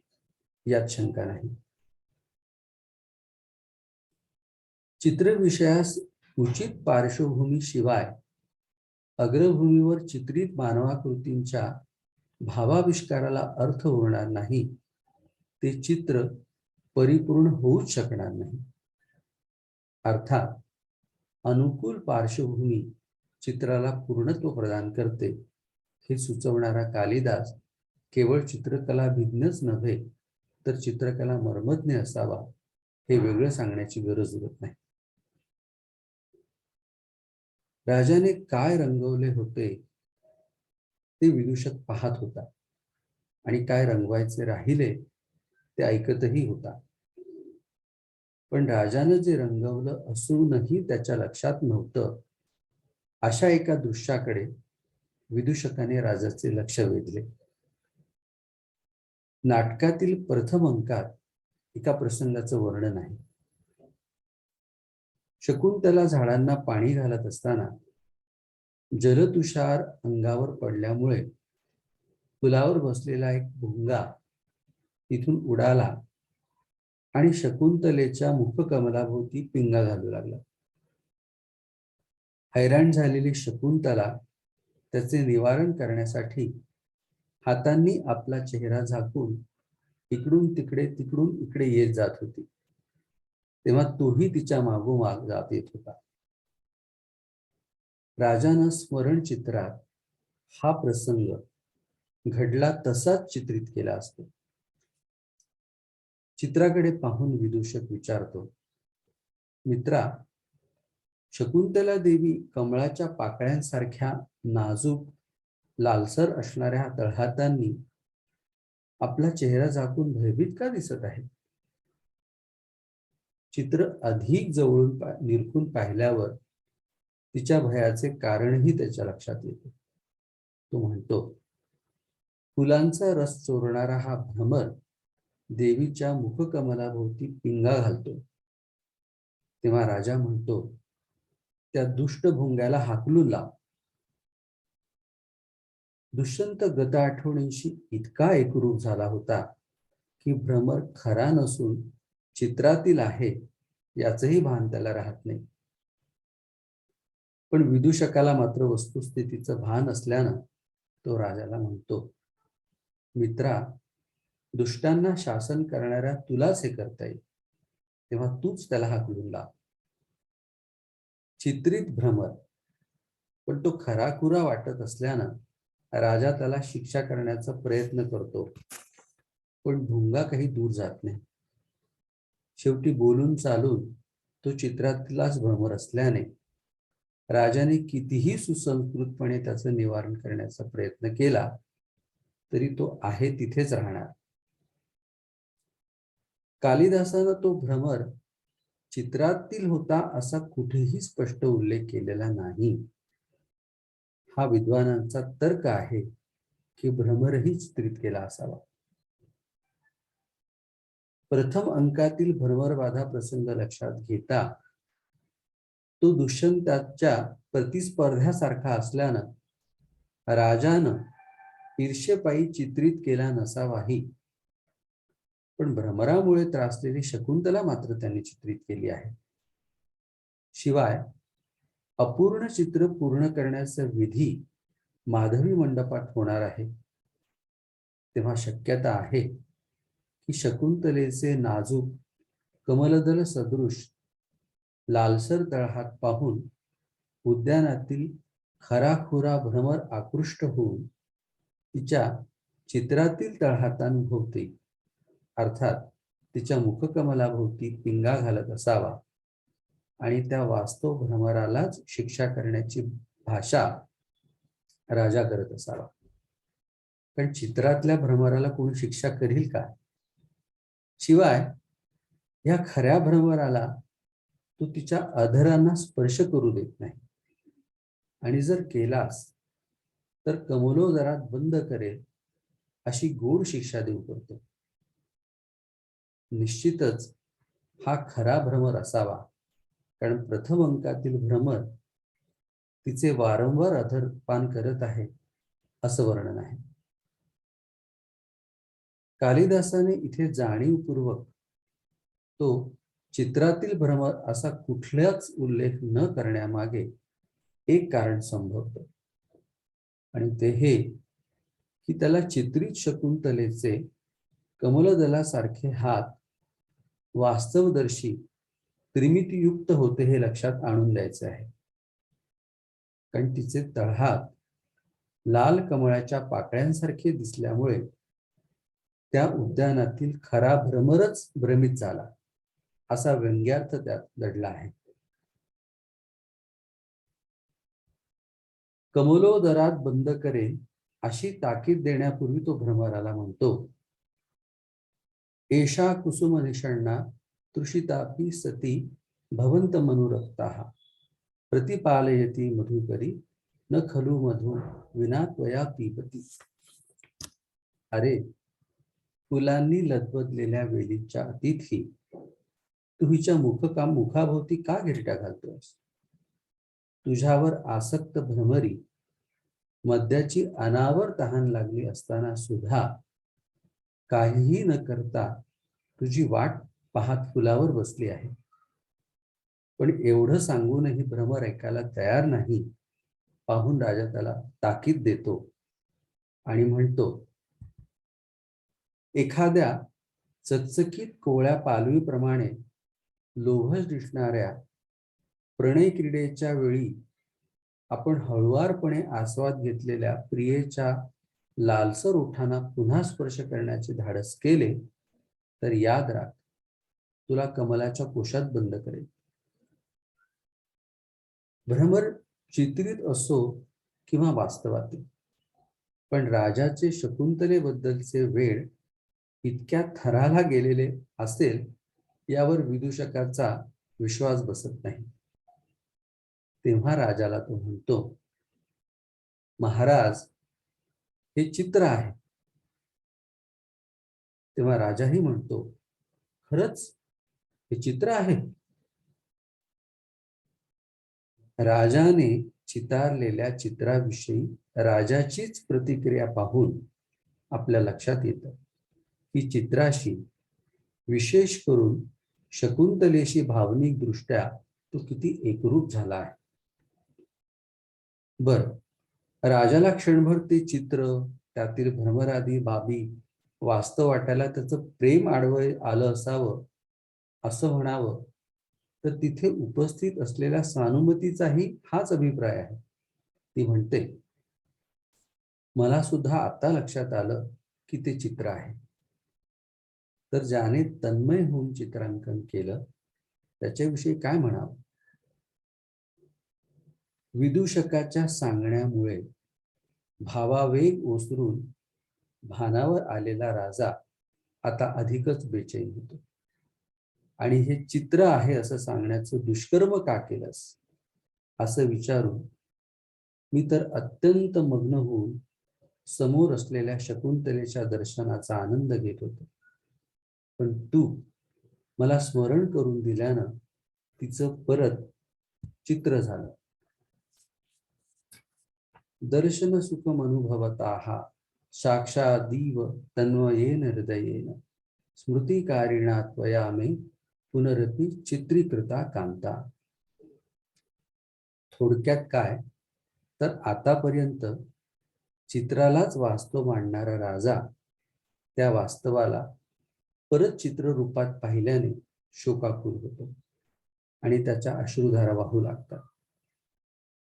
यात शंका नाही. चित्रविषयास उचित पार्श्वभूमी शिवाय अग्रभूमीवर चित्रित मानवाकृतींच्या भावाविष्काराला अर्थ उरणार नाही, ते चित्र परिपूर्ण होऊच शकणार नाही. अर्थात अनुकूल पार्श्वभूमी चित्राला पूर्णत्व प्रदान करते हे सुचवणारा कालिदास केवळ चित्रकला भिन्नच नव्हे तर चित्रकला मर्मज्ञ असावा हे वेगळं सांगण्याची गरज उरत नाही. राजाने काय रंगवले होते ते विदूषक पाहत होता आणि काय रंगवायचे राहिले ते ऐकतही होता. पण राजानं जे रंगवलं असूनही त्याच्या लक्षात नव्हतं अशा एका दृश्याकडे विदूषकाने राजाचे लक्ष वेधले. नाटकातील प्रथम अंकात एका प्रसंगाचं वर्णन आहे. शकुंतला झाडांना पाणी घालत असताना जलतुषार अंगावर पडल्यामुळे फुलावर बसलेला एक भुंगा तिथून उडाला आणि शकुंतलेच्या मुखकमलाभोवती पिंगा घालू लागला. हैराण झालेली शकुंतला त्याचे निवारण करण्यासाठी हातांनी आपला चेहरा झाकून इकडून इकडे येत जात होती. तेव्हा तोही तिच्या मागोमाग जात येत होता. राजानं स्मरण चित्रात हा प्रसंग घडला तसाच चित्रित केला असतो. चित्राकडे पाहून विदूषक विचारतो, मित्रा, शकुंतला देवी कमळाच्या पाकळ्यांसारख्या नाजूक लालसर असणाऱ्या तळहातांनी आपला चेहरा झाकून भयभीत का दिसत आहे? चित्र अधिक जवळून निरखून पाहिल्यावर तिच्या भयाचे कारणही त्याच्या लक्षात येते. तो म्हणतो, फुलांचा रस चोरणारा हा भ्रमर देवीच्या मुखकमलाभोवती पिंगा घालतो. तेव्हा राजा म्हणतो, त्या दुष्ट भुंग्याला हाकलून लाव. दुष्यंत गत आठवणींशी इतका एकरूप झाला होता की भ्रमर खरा नसून चित्रातील आहे याचंही भान त्याला राहत नाही. पण विदूषकाला मात्र वस्तुस्थितीचं भान असल्यानं तो राजाला म्हणतो, मित्रा, दुष्टांना शासन करणाऱ्या तुलाच हे करता येईल, तेव्हा तूच त्याला हाकलून लाव. चित्रित भ्रमर, पण तो खराखुरा वाटत असल्यानं राजा त्याला शिक्षा करण्याचा प्रयत्न करतो, पण भुंगा काही दूर जात नाही. शेवटी बोलून चालून तो चित्रातलाच भ्रमर असल्याने राजाने कितीही सुसंस्कृतपणे त्याचं निवारण करण्याचा प्रयत्न केला तरी तो आहे तिथेच राहणार. कालिदासानं तो भ्रमर चित्रातील होता असा कुठेही स्पष्ट उल्लेख केलेला नाही. हा विद्वानांचा तर्क आहे की भ्रमरही चित्रित केला असावा. प्रथम अंकातील भ्रमरबाधा प्रसंग लक्षात घेता तो दुष्यंताच्या प्रतिस्पर्ध्यासारखा असल्यानं राजानं ईर्ष्येपायी चित्रित केला नसावाही, पण भ्रमरामुळे त्रासलेली शकुंतला मात्र त्यांनी चित्रित केली आहे. शिवाय अपूर्ण चित्र पूर्ण करण्याचा विधी माधवी मंडपात होणार आहे. तेव्हा शक्यता आहे की शकुंतलेचे नाजूक कमलदल सदृश लालसर तळहात पाहून उद्यानातील खराखुरा भ्रमर आकृष्ट होऊन तिच्या चित्रातील तळहातांभोवती अर्थात तिच्या मुखकमलाभोवती पिंगा घालत असावा आणि त्या वास्तव भ्रमरालाच शिक्षा करण्याची भाषा राजा करत असावा. कारण चित्रातल्या भ्रमराला कोणी शिक्षा करील का? शिवाय या खऱ्या भ्रमराला तू तिच्या अधरांना स्पर्श करू देत नाही आणि जर केलास तर कमलोदरात बंद करेल अशी गोड शिक्षा देऊ करतो. निश्चितच हा खरा भ्रमर असावा, कारण प्रथम अंकातील भ्रमर तिचे वारंवार अधरपान करत आहे असं वर्णन आहे. कालिदासाने इथे जाणीवपूर्वक तो चित्रातील भ्रमर असा कुठलाच उल्लेख न करण्यामागे एक कारण संभवतं आणि ते हे की त्याला चित्रित शकुंतलेचे कमलदलासारखे हात वास्तवदर्शी त्रिमितीयुक्त होते हे लक्षात आणून द्यायचे आहे. कारण तिचे तळहात लाल कमळाच्या पाकळ्यांसारखे दिसल्यामुळे त्या उद्यानातील खरा भ्रमरच भ्रमित झाला असा व्यंग्यार्थ त्यात दडला आहे. कमलोदरात बंद करेन अशी ताकीद देण्यापूर्वी तो भ्रमराला म्हणतो, एषा कुसुम निषण्णा तृषितापि सती भवंत मनुरक्ताः प्रतिपालयती मधुकरी न खलु मधु विना त्वया पिबती. अरे, फुलांनी लदबदलेल्या वेलीच्या अतिथी, तू हिच्या मुखाभोवती का गिरट्या घालतोस? तुझ्यावर आसक्त भ्रमरी मद्याची अनावर तहान लागली असताना सुद्धा काहीही न करता तुझी वाट पाहत फुलावर बसली आहे. पण एवढं सांगूनही भ्रमर ऐकायला तयार नाही. पाहून राजा त्याला ताकीद देतो आणि म्हणतो, एखाद्या चकचकीत कोवळ्या पालवीप्रमाणे लोभस दिसणाऱ्या प्रणय क्रीडेच्या वेळी आपण हळुवारपणे आस्वाद घेतलेल्या प्रियेच्या लालसर ओठांना पुन्हा स्पर्श करण्याचे धाडस केले तर याद राख, तुला कमलाच्या कोशात बंद करेल. भ्रमर चित्रित असो किंवा वास्तवातील, पण राजाचे शकुंतलेबद्दलचे वेळ इतक्या थराला गेलेले असेल यावर विदूषकाचा विश्वास बसत नाही. तेव्हा राजाला तो म्हणतो, महाराज, हे चित्र आहे. तेव्हा राजाही म्हणतो, खरंच हे चित्र आहे? राजाने चितारलेल्या चित्राविषयी राजाचीच प्रतिक्रिया पाहून आपल्या लक्षात येतं की चित्राशी, विशेष करून शकुंतलेशी भावनिक दृष्ट्या तो किती एकरूप झाला आहे. बर, राजाला क्षणभर ते चित्र, त्यातील भ्रमरादी बाबी वास्तव वाटायला त्याचं प्रेम आडवं आलं असावं असं म्हणावं तर तिथे उपस्थित असलेल्या सानुमतीचाही हाच अभिप्राय आहे. ती म्हणते, मला सुद्धा आता लक्षात आलं की ते चित्र आहे. तर ज्याने तन्मय होऊन चित्रांकन केलं त्याच्याविषयी काय म्हणावं? विदूषकाच्या सांगण्यामुळे भावावेग ओसरून भानावर आलेला राजा आता अधिकच बेचैन होतो आणि हे चित्र आहे असं सांगण्याचं दुष्कर्म का केलंस असं विचारून मी तर अत्यंत मग्न होऊन समोर असलेल्या शकुंतलेच्या दर्शनाचा आनंद घेत होतो. पण तू मला स्मरण करून दिल्यानं तिचं परत चित्र झालं. दर्शन सुखम अनुभवताहा साक्षादीव तन्वयेन हृदयेन स्मृतिकारिणा त्वया मे पुनरपि चित्रीकृता कांता. थोडक्यात काय तर आतापर्यंत चित्रालाच वास्तव मांडणारा राजा त्या वास्तवाला परत चित्ररूपात पाहिल्याने शोकाकुल होतो आणि त्याच्या अश्रुधारा वाहू लागतात.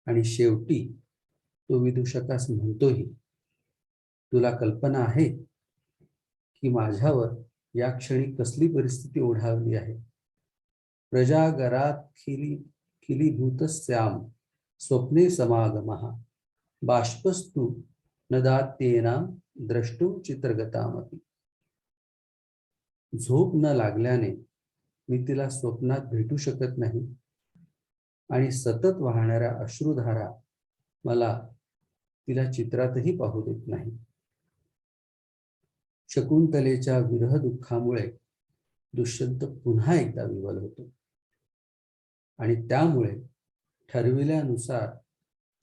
आणि शेवटी तो विदूषकास म्हणतोही, तुला कल्पना आहे की माझ्यावर या क्षणी कसली परिस्थिती ओढावली आहे. प्रजागरात खिलीभूतस्याम स्वप्ने समागमः बाष्पस्तु न दात्येनां द्रष्टुम चित्रगतामपि. झोप न लागल्याने मी तिला स्वप्नात भेटू शकत नाही आणि सतत वाहणाऱ्या अश्रुधारा मला तिला चित्रातही पाहू देत नाही. शकुंतलेच्या विरह दुःखामुळे दुष्यंत पुन्हा एकदा विवल होतो आणि त्यामुळे ठरविल्यानुसार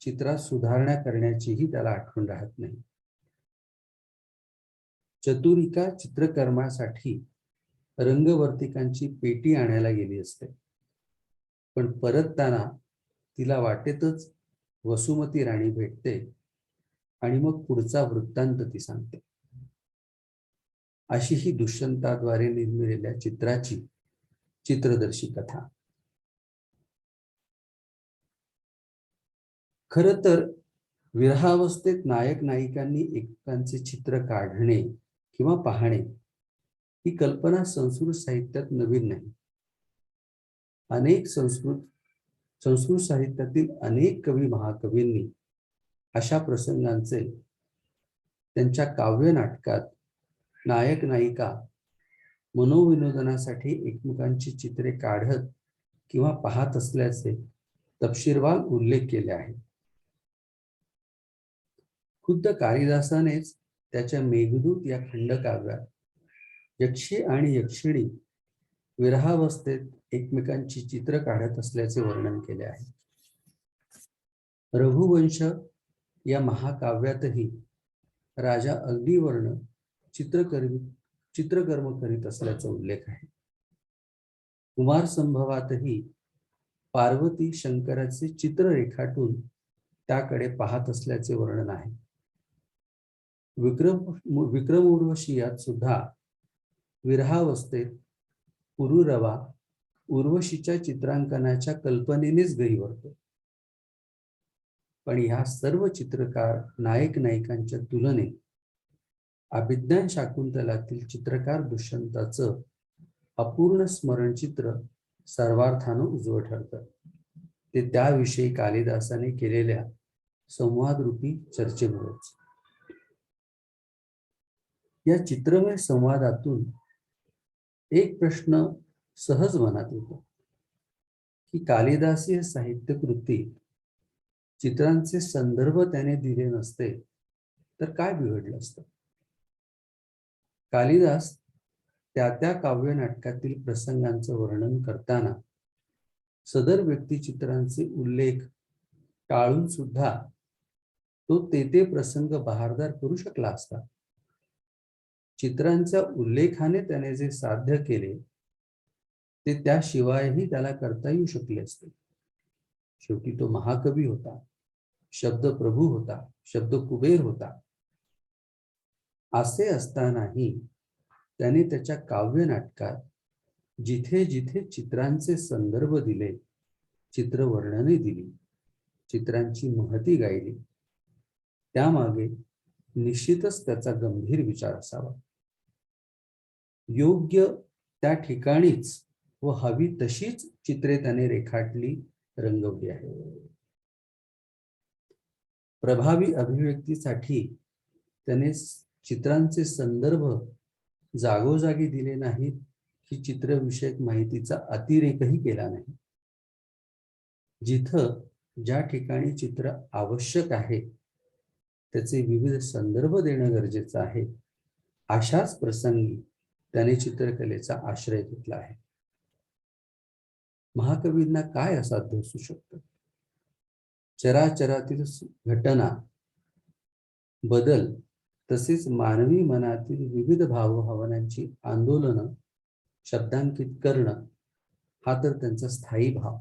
चित्रात सुधारणा करण्याचीही त्याला आठवण राहत नाही. चतुरिका चित्रकर्मासाठी रंगवर्तिकांची पेटी आणायला गेली असते, पण परतताना तिला वाटेतच वसुमती राणी भेटते आणि मग पुढचा वृत्तांत ती सांगते. अशी ही दुष्यंताद्वारे निर्मिलेल्या चित्राची चित्रदर्शी कथा. खर तर विरहावस्थेत नायक नायिकांनी एकमेकांचे चित्र काढणे किंवा पाहणे ही कल्पना संस्कृत साहित्यात नवीन नाही. संस्कृत साहित्यातील अनेक कवी महाकवींनी अशा प्रसंगांचे त्यांच्या काव्य नाटकात नायक नायिका मनोविनोदनासाठी एकमेकांची चित्रे काढत किंवा पाहत असल्याचे तपशीलवार उल्लेख केले आहे. खुद्द कालिदासानेच त्याच्या मेघदूत या खंडकाव्यात यक्षी आणि यक्षिणी विरहावस्थेत एकमेकांची चित्र काढत असल्याचे वर्णन केले आहे. रघुवंश या महाकाव्यातही राजा अग्निवर्ण चित्रकर्म करीत असल्याचा उल्लेख आहे. कुमार संभवातही पार्वती शंकराचे चित्र रेखाटून त्याकडे पाहत असल्याचे वर्णन आहे. विक्रमोर्वशी यात सुद्धा विरहावस्थेत पुरुरवा उर्वशीच्या चित्रांकनाच्या कल्पनेनेच गहिवरतो. पण ह्या सर्व चित्रकार नायक नायिकांच्या तुलनेत अभिज्ञान शाकुंतलातील चित्रकार दुष्यंताचं अपूर्ण स्मरणचित्र सर्वार्थानं उजवं ठरतं. ते त्याविषयी कालिदासाने केलेल्या संवादरूपी चर्चेमुळेच. या चित्रमय संवादातून एक प्रश्न सहज मनात येतो की कालिदासीय साहित्यकृतीत चित्रांचे संदर्भ त्याने दिले नसते तर काय बिघडलं असतं. कालिदास त्या काव्य नाटकातील प्रसंगांचं वर्णन करताना सदर व्यक्तिचित्रांचे उल्लेख टाळून सुद्धा तो ते प्रसंग बहारदार करू शकला असता. चित्रांच्या उल्लेखाने त्याने जे साध्य केले ते त्याशिवायही त्याला करता येऊ शकले असते. शेवटी तो महाकवी होता, शब्दप्रभू होता, शब्दकुबेर होता. असे असतानाही त्याने त्याच्या काव्य नाटकात जिथे जिथे चित्रांचे संदर्भ दिले, चित्रवर्णने दिली, चित्रांची महती गायली, त्यामागे निश्चितच त्याचा गंभीर विचार असावा. योग्य त्या ठिकाणीच व हवी तशीच चित्रे त्याने रेखाटली, रंगवली आहे. प्रभावी अभिव्यक्तीसाठी त्याने चित्रांचे संदर्भ जागोजागी दिले नाहीत की चित्रविषयक माहितीचा अतिरेकही केला नाही. जिथं ज्या ठिकाणी चित्र आवश्यक आहे त्याचे विविध संदर्भ देणं गरजेचं आहे, अशाच प्रसंगी त्याने चित्रकलेचा आश्रय घेतला आहे. महाकवींना काय असाध्य असू शकतं? चराचरातील घटना, बदल तसेच मानवी मनातील विविध भावभावनांची आंदोलनं शब्दांकित करणं हा तर त्यांचा स्थायी भाव.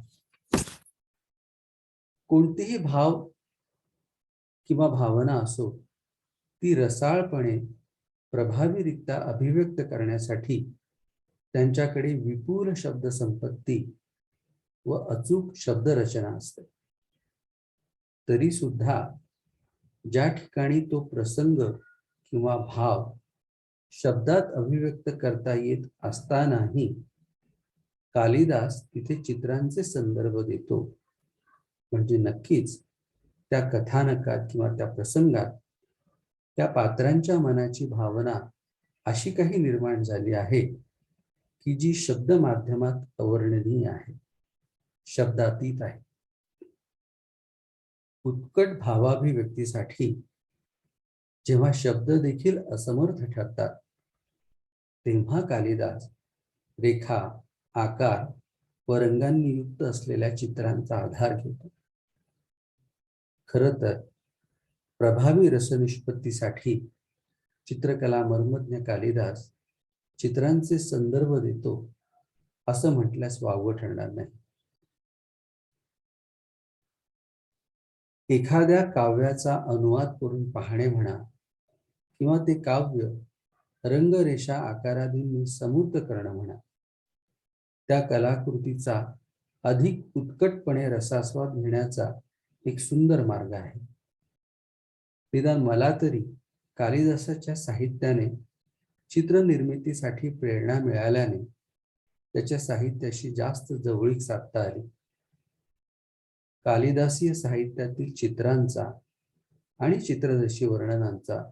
कोणतेही भाव किंवा भावना असो ती रसाळपणे प्रभावीरित्या अभिव्यक्त करण्यासाठी त्यांच्याकडे विपुल शब्दसंपत्ती व अचूक शब्दरचना असते. तरी सुद्धा ज्या ठिकाणी तो प्रसंग किंवा भाव शब्दात अभिव्यक्त करता येत असतानाही कालिदास तिथे चित्रांचे संदर्भ देतो. म्हणजे नक्कीच त्या कथानकात किंवा त्या प्रसंगात त्या पात्रांच्या मनाची भावना अशी काही निर्माण झाली आहे की जी शब्द माध्यमात अवर्णनीय आहे, शब्दातीत आहे. उत्कट भावाभिव्यक्तीसाठी जेव्हा शब्द देखील असमर्थ ठरतात तेव्हा कालिदास रेखा, आकार व रंगांनी युक्त असलेल्या चित्रांचा आधार घेतो. खरं तर प्रभावी रसनिष्पत्तीसाठी चित्रकला मर्मज्ञ कालिदास चित्रांचे संदर्भ देतो असं म्हटल्यास वावगं ठरणार नाही. एखाद्या काव्याचा अनुवाद करून पाहणे म्हणा किंवा ते काव्य रंगरेषा आकारादींनी समृद्ध करणं म्हणा, त्या कलाकृतीचा अधिक उत्कटपणे रसास्वाद घेण्याचा एक सुंदर मार्ग आहे. निदान मला तरी कालिदासाच्या साहित्याने चित्रनिर्मितीसाठी प्रेरणा मिळाल्याने त्याच्या साहित्याशी जास्त जवळीक साधता आली. कालिदासीय साहित्यातील चित्रांचा आणि चित्रदर्शी वर्णनांचा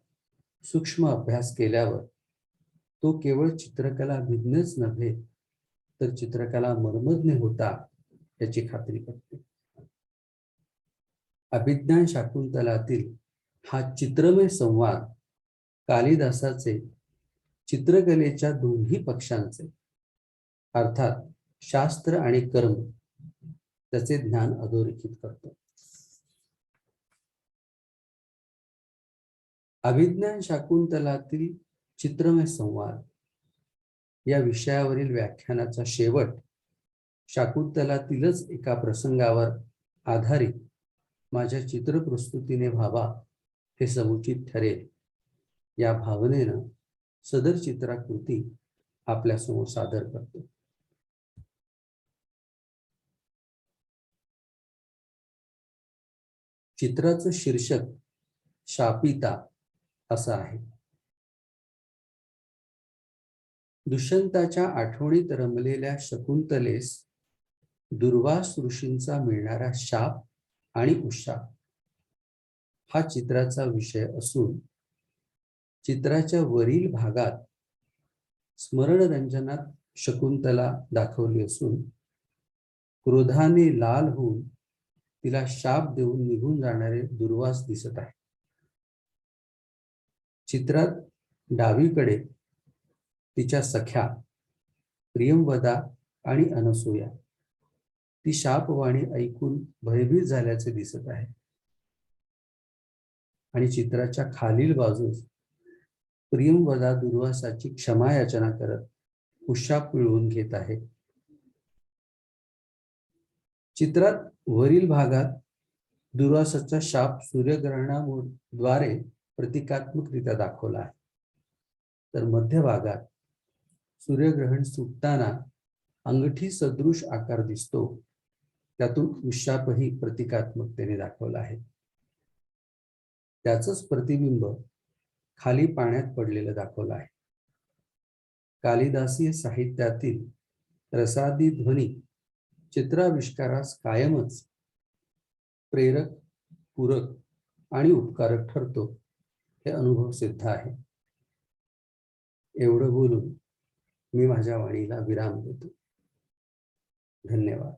सूक्ष्म अभ्यास केल्यावर तो केवळ चित्रकला भिन्नच नव्हे तर चित्रकला मर्मज्ञ होता याची खात्री पटते. अभिज्ञान शाकुंतलातील हा चित्रमय संवाद कालिदासाचे चित्रकलेच्या दोन्ही पक्षांचे अर्थात शास्त्र आणि कर्म त्याचे ज्ञान अधोरेखित करतो. अभिज्ञान शाकुंतलातील चित्रमय संवाद या विषयावरील व्याख्यानाचा शेवट शाकुंतलातीलच एका प्रसंगावर आधारित माझ्या चित्रप्रस्तुतीने व्हावा हे समुचित ठरेल या भावनेनं सदर चित्राकृती आपल्यासमोर सादर करतो. चित्राचं शीर्षक शापिता असं आहे. दुष्यंताच्या आठवणीत रमलेल्या शकुंतलेस दुर्वास ऋषींचा मिळणारा शाप आणि उशाप हा चित्राचा विषय असून चित्राच्या वरील भागात स्मरणरंजनात शकुंतला दाखवली असून क्रोधाने लाल होऊन तिला शाप देऊन निघून जाणारे दुर्वास दिसत आहे. चित्रात डावीकडे तिच्या सख्या प्रियंवदा आणि अनसूया ती शापवाणी ऐकून भयभीत झाल्याचे दिसत आहे आणि चित्राच्या खालील बाजूस प्रियंवदा दुर्वासाची क्षमा याचना करत उशाप मिळवून घेत आहे. चित्रात वरील भागात दुर्वासाचा शाप सूर्यग्रहणाद्वारे प्रतिकात्मकरित्या दाखवला आहे, तर मध्यभागात सूर्यग्रहण सुटताना अंगठी सदृश आकार दिसतो, त्यातून उशापही प्रतिकात्मकतेने दाखवला आहे. त्याचंच प्रतिबिंब खाली पाण्यात पडलेलं दाखवलं आहे. कालिदासीय साहित्यातील रसादी ध्वनी चित्राविष्कारास कायमच प्रेरक, पूरक आणि उपकारक ठरतो हे अनुभव सिद्ध आहे. एवढं बोलून मी माझ्या वाणीला विराम देतो. धन्यवाद.